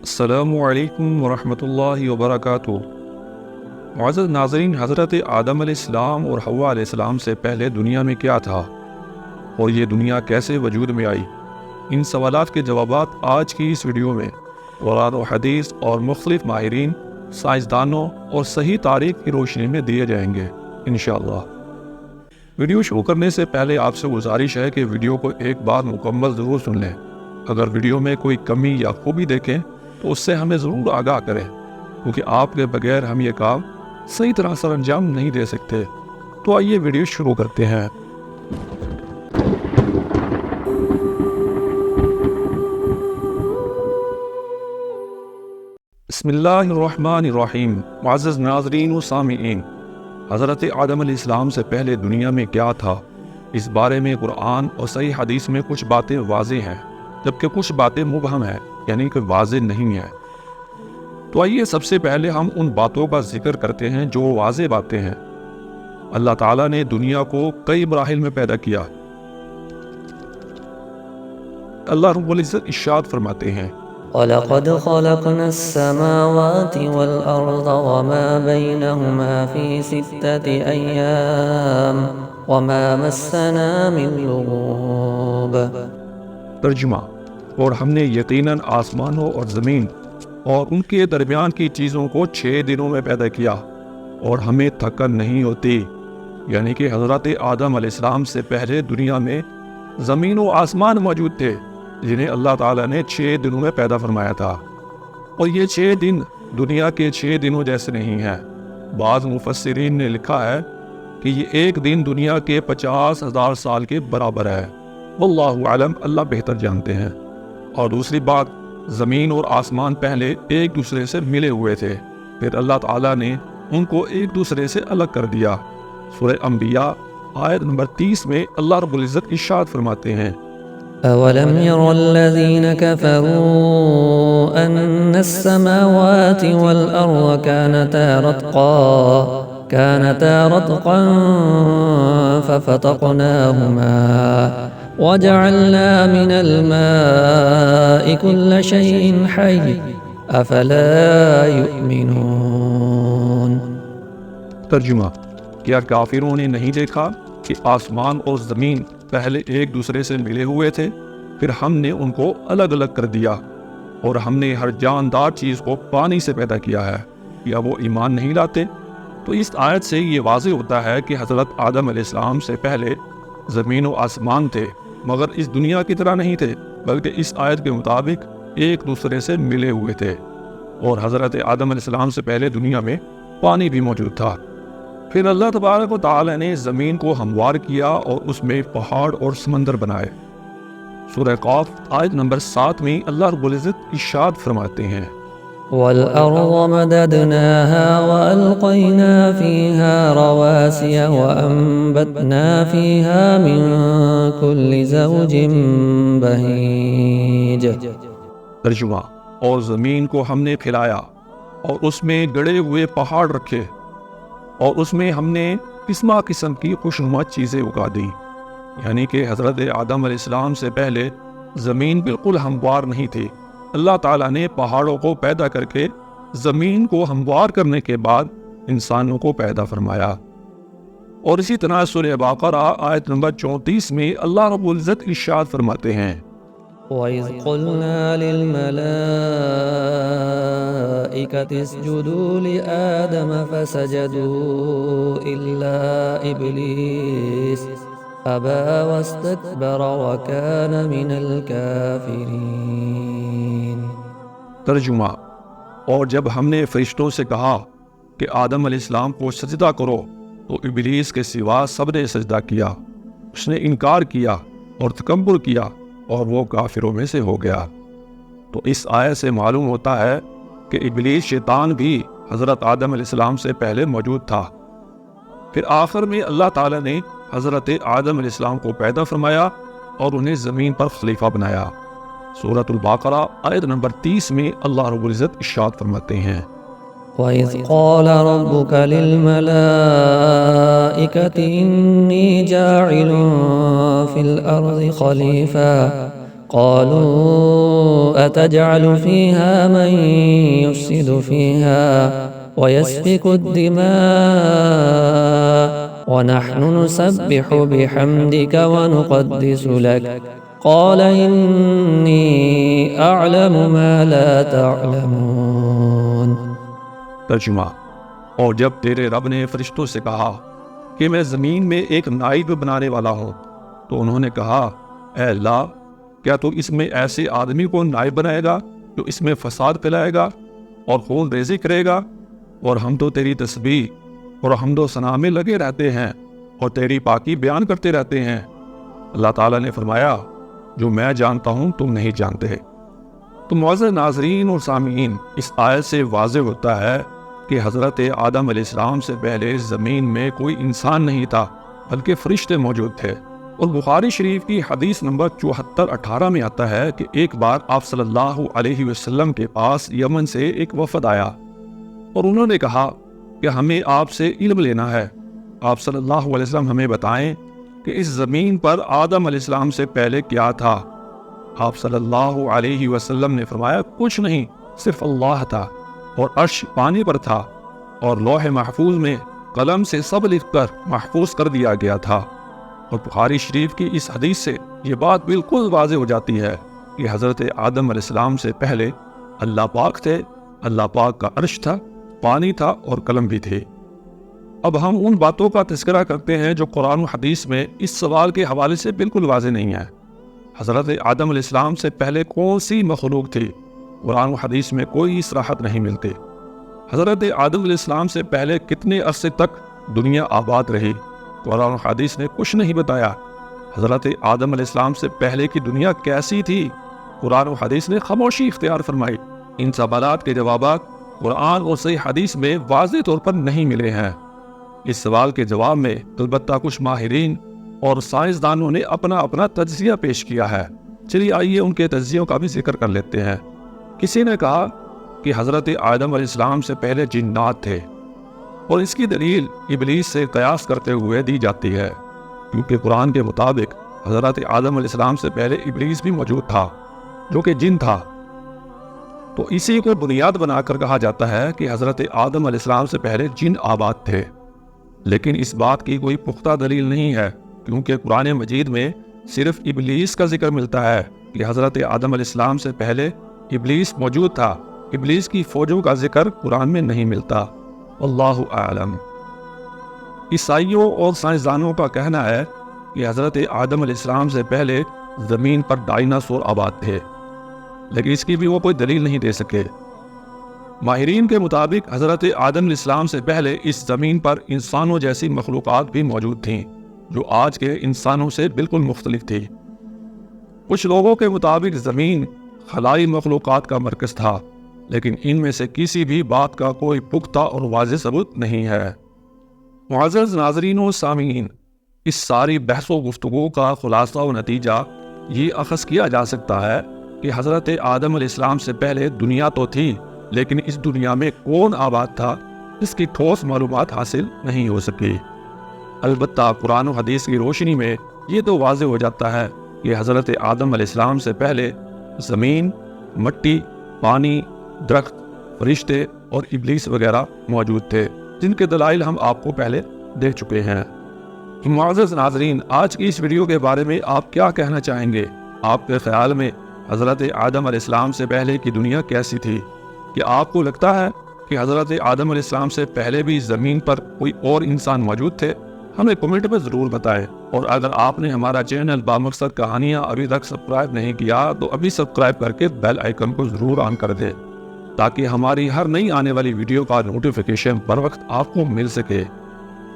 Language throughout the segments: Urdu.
السلام علیکم ورحمۃ اللہ وبرکاتہ۔ معزز ناظرین، حضرت آدم علیہ السلام اور حوا علیہ السلام سے پہلے دنیا میں کیا تھا اور یہ دنیا کیسے وجود میں آئی؟ ان سوالات کے جوابات آج کی اس ویڈیو میں قرآن و حدیث اور مختلف ماہرین، سائنسدانوں اور صحیح تاریخ کی روشنی میں دیے جائیں گے انشاءاللہ۔ ویڈیو شروع کرنے سے پہلے آپ سے گزارش ہے کہ ویڈیو کو ایک بار مکمل ضرور سن لیں۔ اگر ویڈیو میں کوئی کمی یا خوبی دیکھیں تو اس سے ہمیں ضرور آگاہ کریں، کیونکہ آپ کے بغیر ہم یہ کام صحیح طرح سر انجام نہیں دے سکتے۔ تو آئیے ویڈیو شروع کرتے ہیں۔ بسم اللہ الرحمن الرحیم۔ معزز ناظرین و سامعین، حضرت آدم علیہ السلام سے پہلے دنیا میں کیا تھا، اس بارے میں قرآن اور صحیح حدیث میں کچھ باتیں واضح ہیں، جبکہ کچھ باتیں مبہم ہیں، یعنی کہ واضح نہیں ہیں۔ تو آئیے سب سے پہلے ہم ان باتوں کا ذکر کرتے ہیں جو واضح باتیں ہیں۔ اللہ تعالیٰ نے دنیا کو کئی مراحل میں پیدا کیا۔ اللہ رب العزت ارشاد فرماتے ہیں، وَلَقَدْ خَلَقْنَا السَّمَاوَاتِ وَالْأَرْضَ وَمَا بَيْنَهُمَا فِي 6 أَيَّامٍ وَمَا مَسَّنَا مِن لُغُوبٍ۔ ترجمہ: اور ہم نے یقیناً آسمانوں اور زمین اور ان کے درمیان کی چیزوں کو 6 دنوں میں پیدا کیا اور ہمیں تھکن نہیں ہوتی۔ یعنی کہ حضرت آدم علیہ السلام سے پہلے دنیا میں زمین و آسمان موجود تھے، جنہیں اللہ تعالیٰ نے 6 دنوں میں پیدا فرمایا تھا۔ اور یہ 6 دن دنیا کے 6 دنوں جیسے نہیں ہیں۔ بعض مفسرین نے لکھا ہے کہ یہ ایک دن دنیا کے 50,000 سال کے برابر ہے۔ واللہ عالم، اللہ بہتر جانتے ہیں۔ اور دوسری بات، زمین اور آسمان پہلے ایک دوسرے سے ملے ہوئے تھے، پھر اللہ تعالیٰ نے ان کو ایک دوسرے سے الگ کر دیا۔ سورہ انبیاء آیت نمبر 30 میں اللہ رب العزت ارشاد فرماتے ہیں، أَوَلَمْ يَرَ الَّذِينَ كَفَرُوا أَنَّ السَّمَاوَاتِ وَالْأَرْضَ كَانَتَا رَتْقًا فَفَتَقْنَاهُمَا وَجَعَلْنَا مِنَ الْمَاءِ كُلَّ شَيْءٍ حَيٍّ أَفَلَا يُؤْمِنُونَ۔ ترجمہ: کیا کافروں نے نہیں دیکھا کہ آسمان اور زمین پہلے ایک دوسرے سے ملے ہوئے تھے، پھر ہم نے ان کو الگ الگ کر دیا، اور ہم نے ہر جاندار چیز کو پانی سے پیدا کیا ہے؟ یا وہ ایمان نہیں لاتے؟ تو اس آیت سے یہ واضح ہوتا ہے کہ حضرت آدم علیہ السلام سے پہلے زمین و آسمان تھے، مگر اس دنیا کی طرح نہیں تھے، بلکہ اس آیت کے مطابق ایک دوسرے سے ملے ہوئے تھے۔ اور حضرت آدم علیہ السلام سے پہلے دنیا میں پانی بھی موجود تھا۔ پھر اللہ تبارک و تعالی نے زمین کو ہموار کیا اور اس میں پہاڑ اور سمندر بنائے۔ سورہ قاف آیت نمبر 7 میں اللہ رب العزت ارشاد فرماتے ہیں، وَالْأَرْضَ مَدَدْنَاهَا وَأَلْقَيْنَا فِيهَا رَوَاسِيَ وَأَنبَتْنَا فِيهَا مِن كُلِّ زَوْجٍ بَهِيجٍ۔ ترجمہ: اور زمین کو ہم نے پھیلایا اور اس میں گڑے ہوئے پہاڑ رکھے، اور اس میں ہم نے قسمہ قسم کی خوشنما چیزیں اگا دیں۔ یعنی کہ حضرت آدم علیہ السلام سے پہلے زمین بالکل ہموار نہیں تھی۔ اللہ تعالیٰ نے پہاڑوں کو پیدا کر کے زمین کو ہموار کرنے کے بعد انسانوں کو پیدا فرمایا۔ اور اسی طرح سورہ بقرہ آیت نمبر 34 میں اللہ رب العزت ارشاد فرماتے ہیں، وَإِذْ قُلْنَا لِلْمَلَائِكَةِ اسْجُدُوا لِآدَمَ فَسَجَدُوا إِلَّا إِبْلِيسَ أَبَى وَاسْتَكْبَرَ وَكَانَ مِنَ الْكَافِرِينَ۔ ترجمہ: اور جب ہم نے فرشتوں سے کہا کہ آدم علیہ السلام کو سجدہ کرو تو ابلیس کے سوا سب نے سجدہ کیا، اس نے انکار کیا اور تکبر کیا اور وہ کافروں میں سے ہو گیا۔ تو اس آیت سے معلوم ہوتا ہے کہ ابلیس شیطان بھی حضرت آدم علیہ السلام سے پہلے موجود تھا۔ پھر آخر میں اللہ تعالیٰ نے حضرت آدم علیہ السلام کو پیدا فرمایا اور انہیں زمین پر خلیفہ بنایا۔ سورۃ البقرہ آیت نمبر 30 میں اللہ رب العزت ارشاد فرماتے ہیں، وَإِذْ قَالَ رَبُّكَ لِلْمَلَائِكَةِ إِنِّي جَاعِلٌ فِي الْأَرْضِ خَلِيفَةً قالوا أتجعل فيها من يفسد فيها ويسفك الدماء ونحن نسبح بحمدك ونقدس لك قال إني أعلم ما لا تعلمون۔ ترجمہ: اور جب تیرے رب نے فرشتوں سے کہا کہ میں زمین میں ایک نائب بنانے والا ہوں، تو انہوں نے کہا اے اللہ، کیا تو اس میں ایسے آدمی کو نائب بنائے گا جو اس میں فساد پھیلائے گا اور خون ریزی کرے گا؟ اور ہم تو تیری تسبیح اور حمد و ثنا میں لگے رہتے ہیں اور تیری پاکی بیان کرتے رہتے ہیں۔ اللہ تعالیٰ نے فرمایا جو میں جانتا ہوں تم نہیں جانتے۔ تو معزز ناظرین اور سامعین، اس آیت سے واضح ہوتا ہے کہ حضرت آدم علیہ السلام سے پہلے زمین میں کوئی انسان نہیں تھا بلکہ فرشتے موجود تھے۔ اور بخاری شریف کی حدیث نمبر 7418 میں آتا ہے کہ ایک بار آپ صلی اللہ علیہ وسلم کے پاس یمن سے ایک وفد آیا اور انہوں نے کہا کہ ہمیں آپ سے علم لینا ہے، آپ صلی اللہ علیہ وسلم ہمیں بتائیں کہ اس زمین پر آدم علیہ السلام سے پہلے کیا تھا؟ آپ صلی اللہ علیہ وسلم نے فرمایا کچھ نہیں، صرف اللہ تھا، اور عرش پانی پر تھا، اور لوح محفوظ میں قلم سے سب لکھ کر محفوظ کر دیا گیا تھا۔ اور بخاری شریف کی اس حدیث سے یہ بات بالکل واضح ہو جاتی ہے کہ حضرت آدم علیہ السلام سے پہلے اللہ پاک تھے، اللہ پاک کا عرش تھا، پانی تھا اور قلم بھی تھے۔ اب ہم ان باتوں کا تذکرہ کرتے ہیں جو قرآن و حدیث میں اس سوال کے حوالے سے بالکل واضح نہیں ہے۔ حضرت آدم علیہ السلام سے پہلے کون سی مخلوق تھی؟ قرآن و حدیث میں کوئی صراحت نہیں ملتی۔ حضرت آدم علیہ السلام سے پہلے کتنے عرصے تک دنیا آباد رہی؟ قرآن و حدیث نے کچھ نہیں بتایا۔ حضرت آدم علیہ السلام سے پہلے کی دنیا کیسی تھی؟ قرآن و حدیث نے خاموشی اختیار فرمائی۔ ان سوالات کے جوابات قرآن اور صحیح حدیث میں واضح طور پر نہیں ملے ہیں۔ اس سوال کے جواب میں البتہ کچھ ماہرین اور سائنسدانوں نے اپنا اپنا تجزیہ پیش کیا ہے۔ چلیے آئیے ان کے تجزیوں کا بھی ذکر کر لیتے ہیں۔ کسی نے کہا کہ حضرت آدم علیہ السلام سے پہلے جنات تھے، اور اس کی دلیل ابلیس سے قیاس کرتے ہوئے دی جاتی ہے، کیونکہ قرآن کے مطابق حضرت آدم علیہ السلام سے پہلے ابلیس بھی موجود تھا جو کہ جن تھا۔ تو اسی کو بنیاد بنا کر کہا جاتا ہے کہ حضرت آدم علیہ السلام سے پہلے جن آباد تھے، لیکن اس بات کی کوئی پختہ دلیل نہیں ہے، کیونکہ قرآن مجید میں صرف ابلیس کا ذکر ملتا ہے کہ حضرت آدم علیہ السلام سے پہلے ابلیس موجود تھا۔ ابلیس کی فوجوں کا ذکر قرآن میں نہیں ملتا۔ اللہ اعلم۔ عیسائیوں اور سائنسدانوں کا کہنا ہے کہ حضرت آدم علیہ السلام سے پہلے زمین پر ڈائناسور آباد تھے، لیکن اس کی بھی وہ کوئی دلیل نہیں دے سکے۔ ماہرین کے مطابق حضرت آدم علیہ السلام سے پہلے اس زمین پر انسانوں جیسی مخلوقات بھی موجود تھیں جو آج کے انسانوں سے بالکل مختلف تھی۔ کچھ لوگوں کے مطابق زمین خلائی مخلوقات کا مرکز تھا، لیکن ان میں سے کسی بھی بات کا کوئی پختہ اور واضح ثبوت نہیں ہے۔ معزز ناظرین و سامعین، اس ساری بحث و گفتگو کا خلاصہ و نتیجہ یہ اخذ کیا جا سکتا ہے کہ حضرت آدم علیہ السلام سے پہلے دنیا تو تھی، لیکن اس دنیا میں کون آباد تھا اس کی ٹھوس معلومات حاصل نہیں ہو سکی۔ البتہ قرآن و حدیث کی روشنی میں یہ تو واضح ہو جاتا ہے کہ حضرت آدم علیہ السلام سے پہلے زمین، مٹی، پانی، درخت، فرشتے اور ابلیس وغیرہ موجود تھے، جن کے دلائل ہم آپ کو پہلے دے چکے ہیں۔ معزز ناظرین، آج کی اس ویڈیو کے بارے میں آپ کیا کہنا چاہیں گے؟ آپ کے خیال میں حضرت آدم علیہ السلام سے پہلے کی دنیا کیسی تھی؟ کیا آپ کو لگتا ہے کہ حضرت آدم علیہ السلام سے پہلے بھی زمین پر کوئی اور انسان موجود تھے؟ ہمیں کمنٹ میں ضرور بتائیں، اور اگر آپ نے ہمارا چینل بامقصد کہانیاں ابھی تک سبسکرائب نہیں کیا تو ابھی سبسکرائب کر کے بیل آئیکن کو ضرور آن کر دیں، تاکہ ہماری ہر نئی آنے والی ویڈیو کا نوٹیفیکیشن بر وقت آپ کو مل سکے۔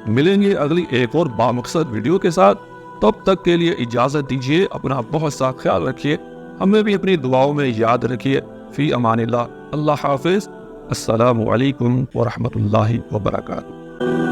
ملیں گے اگلی ایک اور بامقصد ویڈیو کے ساتھ، تب تک کے لیے اجازت دیجیے، اپنا بہت سا خیال رکھیے، ہمیں بھی اپنی دعاؤں میں یاد رکھیے۔ فی امان اللہ، اللہ حافظ، السلام علیکم ورحمۃ اللہ وبرکاتہ۔